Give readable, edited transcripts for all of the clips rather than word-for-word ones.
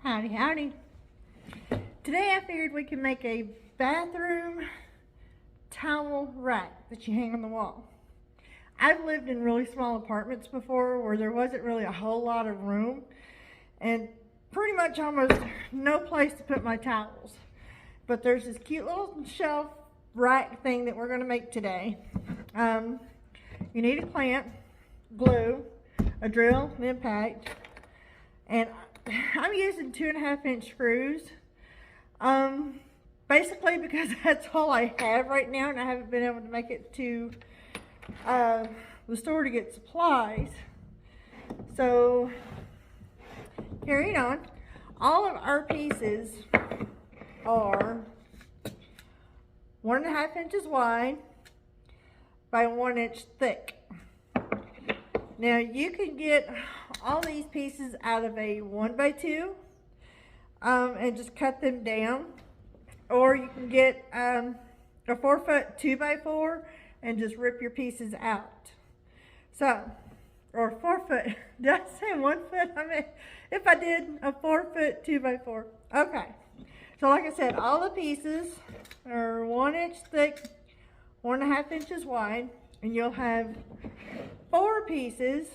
Howdy, howdy. Today I figured we could make a bathroom towel rack that you hang on the wall. I've lived in really small apartments before where there wasn't really a whole lot of room and pretty much almost no place to put my towels. But there's this cute little shelf rack thing that we're going to make today. You need a clamp, glue, a drill, an impact, and I'm using 2.5-inch screws, basically because that's all I have right now, and I haven't been able to make it to the store to get supplies. So, carrying on, all of our pieces are 1.5 inches wide by 1 inch thick. Now you can get all these pieces out of a 1x2 and just cut them down, or you can get a 4-foot 2x4 and just rip your pieces out. So, or 4-foot, did I say 1 foot? I mean, if I did, a 4-foot 2x4. Okay, so like I said, all the pieces are 1 inch thick, 1.5 inches wide, and you'll have 4 pieces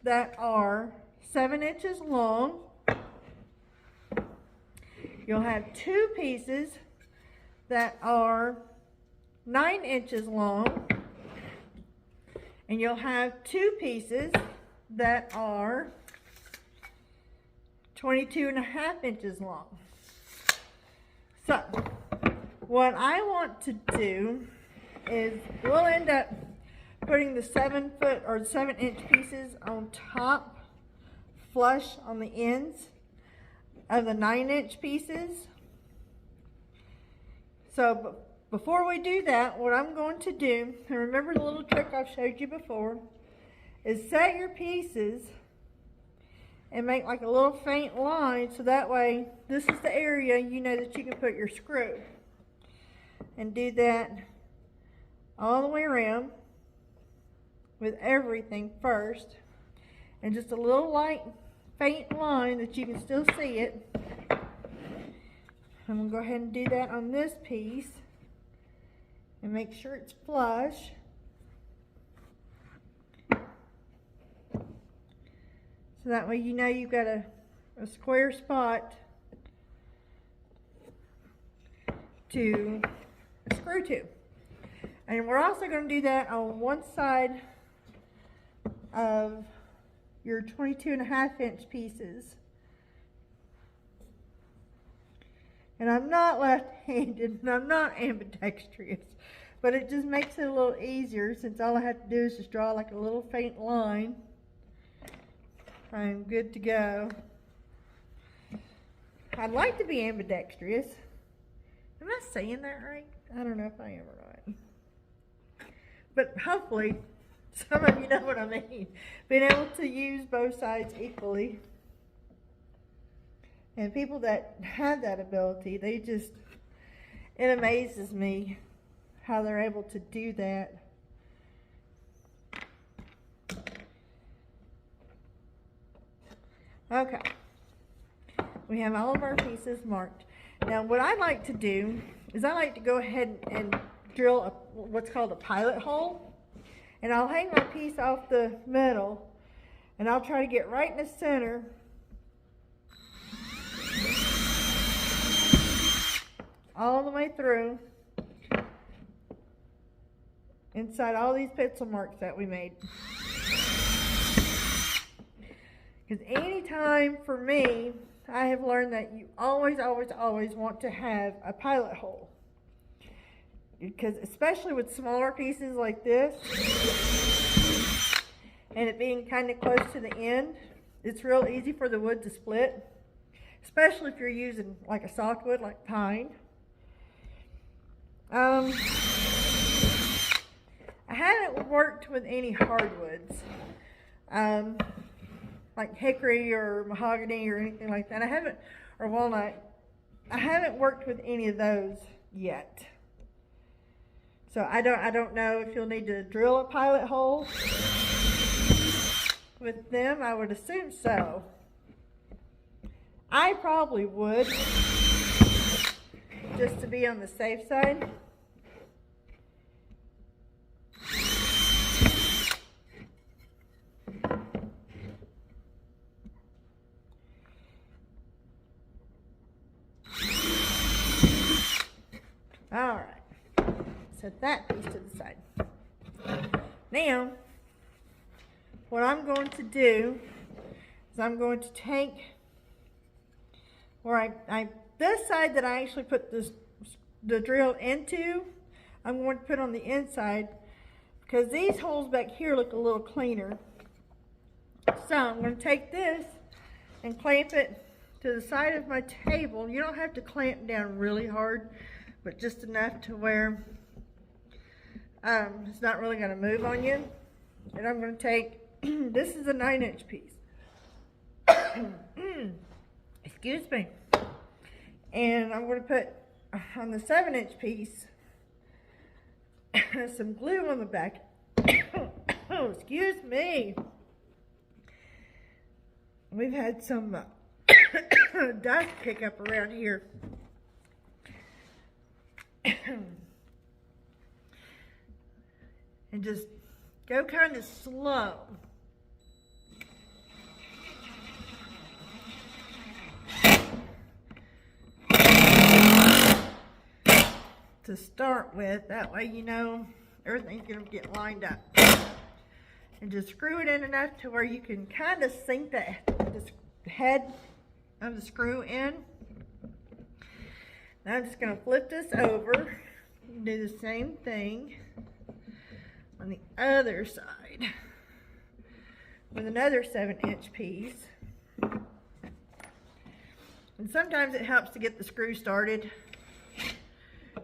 that are 7 inches long. You'll have 2 pieces that are 9 inches long, and you'll have 2 pieces that are 22.5 inches long. So what I want to do is we'll end up putting the 7-foot or 7-inch pieces on top, flush on the ends of the 9-inch pieces. So before we do that, what I'm going to do, and remember the little trick I've showed you before, is set your pieces and make like a little faint line, so that way this is the area you know that you can put your screw. And do that all the way around with everything first, and just a little light faint line that you can still see it. I'm going to go ahead and do that on this piece and make sure it's flush. So that way you know you've got a square spot to screw to. And we're also going to do that on one side of your 22.5-inch pieces. And I'm not left-handed and I'm not ambidextrous, but it just makes it a little easier since all I have to do is just draw like a little faint line. I'm good to go. I'd like to be ambidextrous. Am I saying that right? I don't know if I am or not. But hopefully, some of you know what I mean. Being able to use both sides equally. And people that have that ability, it amazes me how they're able to do that. Okay. We have all of our pieces marked. Now what I like to do is I like to go ahead and drill what's called a pilot hole, and I'll hang my piece off the metal, and I'll try to get right in the center all the way through inside all these pencil marks that we made. Because anytime for me, I have learned that you always want to have a pilot hole. Because especially with smaller pieces like this, and it being kind of close to the end, it's real easy for the wood to split, especially if you're using like a softwood like pine. I haven't worked with any hardwoods, like hickory or mahogany or anything like that. Or walnut. I haven't worked with any of those yet. So I don't know if you'll need to drill a pilot hole with them. I would assume so. I probably would, just to be on the safe side. All right, set that piece to the side. Now, what I'm going to do is I'm going to take where this side that I actually put the drill into, I'm going to put on the inside because these holes back here look a little cleaner. So I'm going to take this and clamp it to the side of my table. You don't have to clamp down really hard, but just enough to where it's not really going to move on you. And I'm going to take, this is a 9-inch piece. Excuse me. And I'm going to put on the 7-inch piece some glue on the back. Oh, excuse me. We've had some dust pick up around here. And just go kind of slow. To start with, that way you know everything's going to get lined up. And just screw it in enough to where you can kind of sink the head of the screw in. Now I'm just going to flip this over and do the same thing on the other side with another 7-inch piece. And sometimes it helps to get the screw started.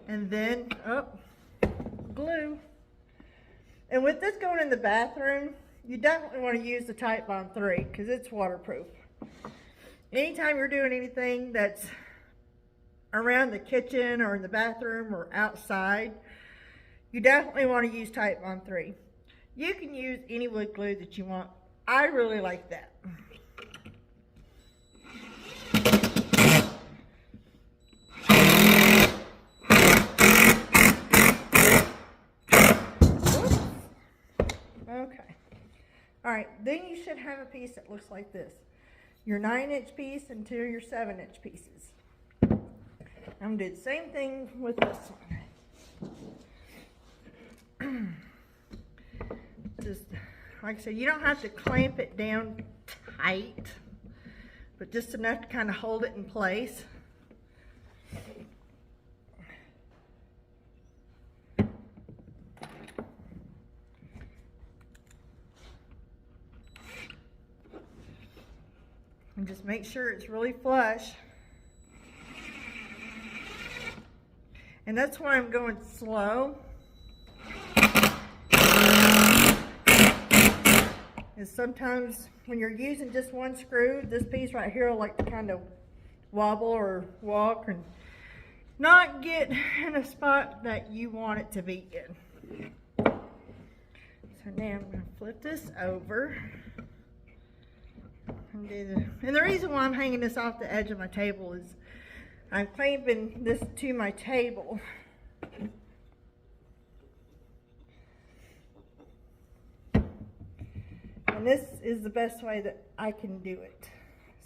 And then, glue. And with this going in the bathroom, you definitely want to use the Titebond 3 because it's waterproof. Anytime you're doing anything that's around the kitchen or in the bathroom or outside, you definitely want to use Titebond 3. You can use any wood glue that you want. I really like that. Okay. All right, then you should have a piece that looks like this. Your 9-inch piece and 2 of your 7-inch pieces. I'm going to do the same thing with this one. Just, like I said, you don't have to clamp it down tight, but just enough to kind of hold it in place. And just make sure it's really flush. And that's why I'm going slow. And sometimes when you're using just one screw, this piece right here will like to kind of wobble or walk and not get in a spot that you want it to be in. So now I'm going to flip this over. And the reason why I'm hanging this off the edge of my table is I'm clamping this to my table. And this is the best way that I can do it.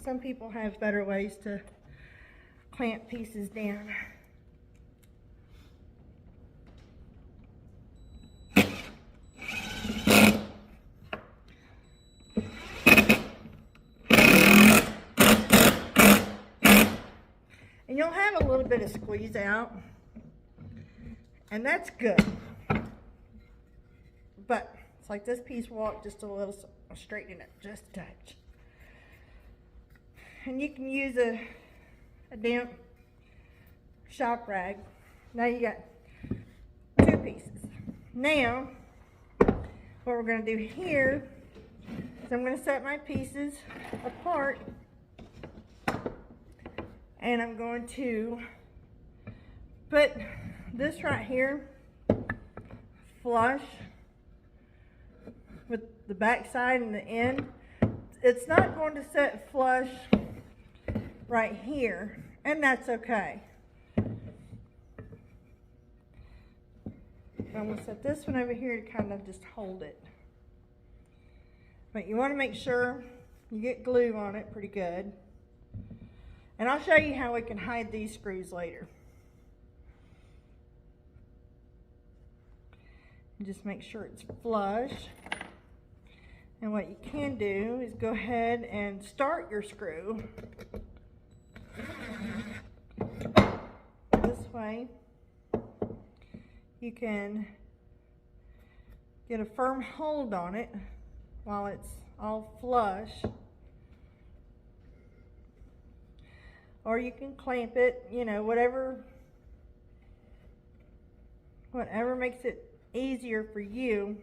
Some people have better ways to clamp pieces down. And you'll have a little bit of squeeze out, and that's good. But it's like this piece walked just a little, straighten it just a touch. And you can use a damp shop rag. Now you got 2 pieces. Now, what we're going to do here is I'm going to set my pieces apart. And I'm going to put this right here flush with the back side and the end. It's not going to set flush right here, and that's okay. I'm going to set this one over here to kind of just hold it. But you want to make sure you get glue on it pretty good. And I'll show you how we can hide these screws later. Just make sure it's flush. And what you can do is go ahead and start your screw this way. You can get a firm hold on it while it's all flush. Or you can clamp it, you know, whatever makes it easier for you.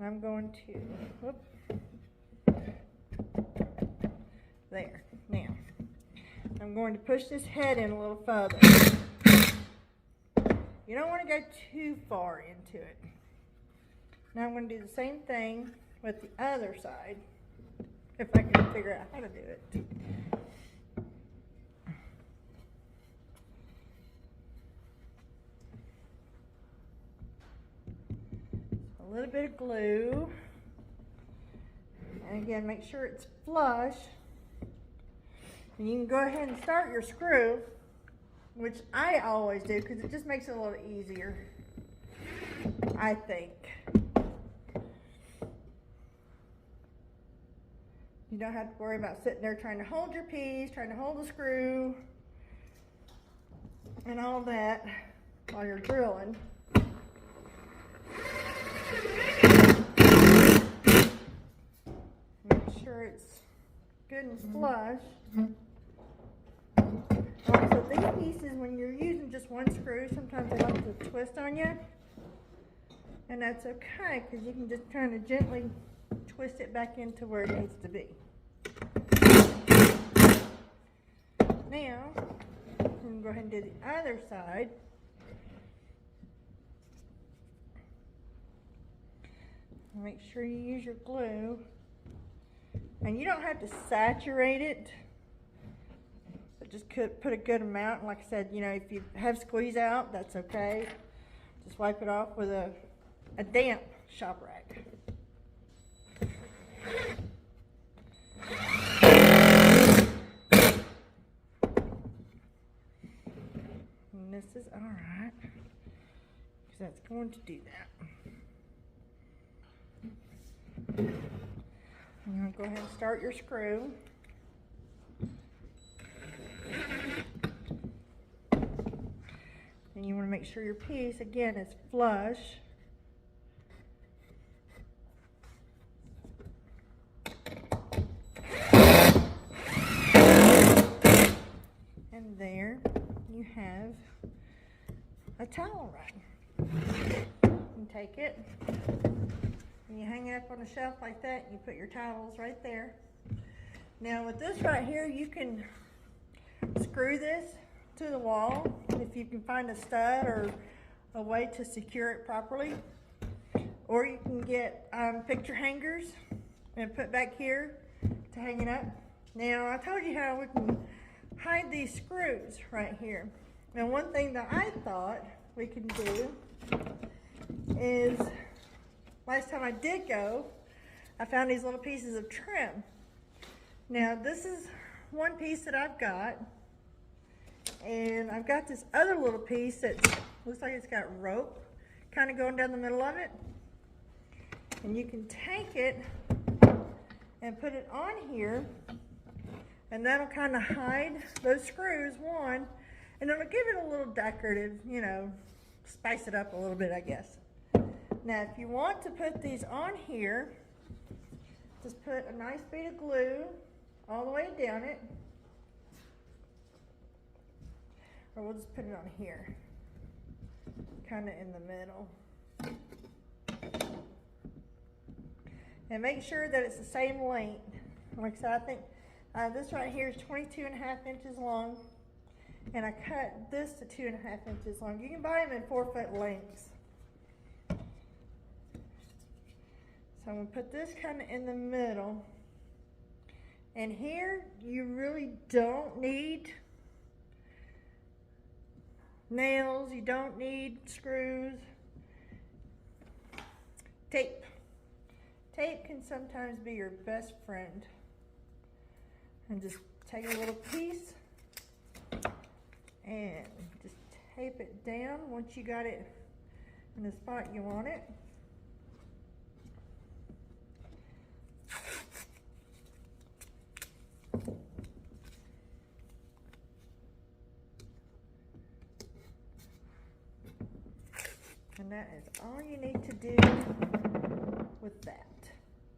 I'm going to, whoop, there. Now, I'm going to push this head in a little further. You don't want to go too far into it. Now I'm going to do the same thing with the other side, if I can figure out how to do it. A little bit of glue, and again, make sure it's flush. And you can go ahead and start your screw, which I always do because it just makes it a little easier, I think. You don't have to worry about sitting there trying to hold your piece, trying to hold the screw, and all that while you're drilling. Make sure it's good and flush. Also, these pieces, when you're using just one screw, sometimes they like to twist on you. And that's okay, because you can just kind of gently twist it back into where it needs to be. Now, I'm going to go ahead and do the other side. Make sure you use your glue. And you don't have to saturate it, but just put a good amount. And like I said, you know, if you have squeeze out, that's okay. Just wipe it off with a damp shop rag. And this is all right, because that's going to do that. I'm going to go ahead and start your screw. And you want to make sure your piece, again, is flush. And there you have a towel rack. You take it. And you hang it up on the shelf like that, and you put your towels right there. Now with this right here, you can screw this to the wall if you can find a stud or a way to secure it properly. Or you can get picture hangers and put back here to hang it up. Now I told you how we can hide these screws right here. Now one thing that I thought we can do is, last time I did go, I found these little pieces of trim. Now this is one piece that I've got, and I've got this other little piece that looks like it's got rope kind of going down the middle of it. And you can take it and put it on here, and that'll kind of hide those screws, one, and it'll give it a little decorative, you know, spice it up a little bit, I guess. Now, if you want to put these on here, just put a nice bead of glue all the way down it. Or we'll just put it on here, kind of in the middle. And make sure that it's the same length. Like I said, I think this right here is 22.5 inches long. And I cut this to 2.5 inches long. You can buy them in 4-foot lengths. So I'm gonna put this kind of in the middle. And here, you really don't need nails, you don't need screws. Tape. Tape can sometimes be your best friend. And just take a little piece and just tape it down once you got it in the spot you want it. And that is all you need to do with that.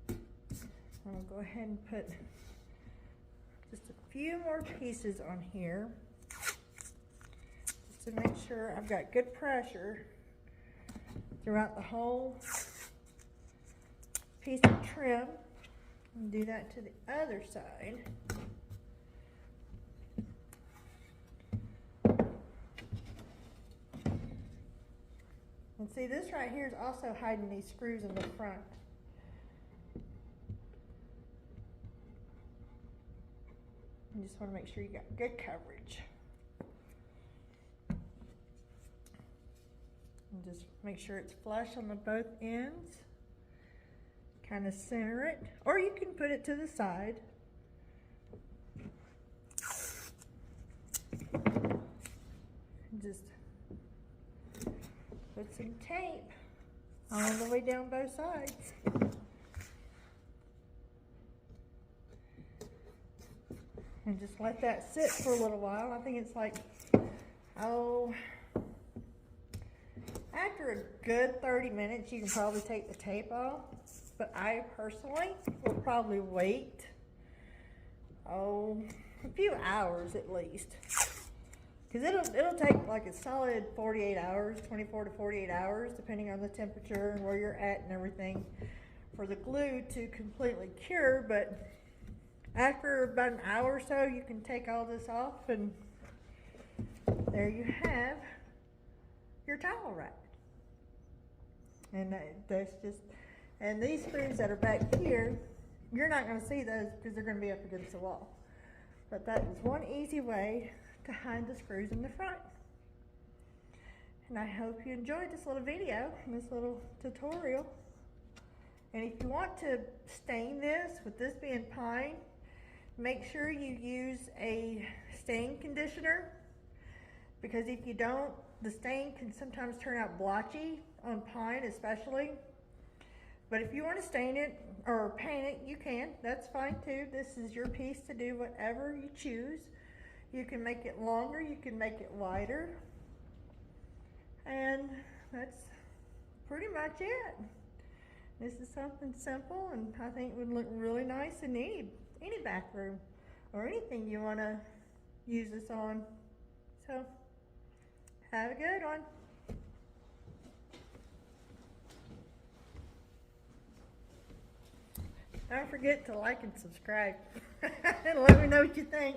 I'm going to go ahead and put just a few more pieces on here just to make sure I've got good pressure throughout the whole piece of trim. And do that to the other side. And see, this right here is also hiding these screws in the front. You just want to make sure you got good coverage. And just make sure it's flush on the both ends. Kind of center it, or you can put it to the side. And just put some tape all the way down both sides. And just let that sit for a little while. I think it's like, after a good 30 minutes, you can probably take the tape off. But I personally will probably wait, a few hours at least. Because it'll take like a solid 48 hours, 24 to 48 hours, depending on the temperature and where you're at and everything, for the glue to completely cure. But after about an hour or so, you can take all this off, and there you have your towel rack. And that's just, and these screws that are back here, you're not going to see those because they're going to be up against the wall. But that is one easy way to hide the screws in the front. And I hope you enjoyed this little video, this little tutorial. And if you want to stain this, with this being pine, make sure you use a stain conditioner, because if you don't, the stain can sometimes turn out blotchy on pine especially. But if you want to stain it or paint it, you can. That's fine too. This is your piece to do whatever you choose. You can make it longer, you can make it wider. And that's pretty much it. This is something simple, and I think it would look really nice in any bathroom or anything you want to use this on. So, have a good one. Don't forget to like and subscribe and let me know what you think.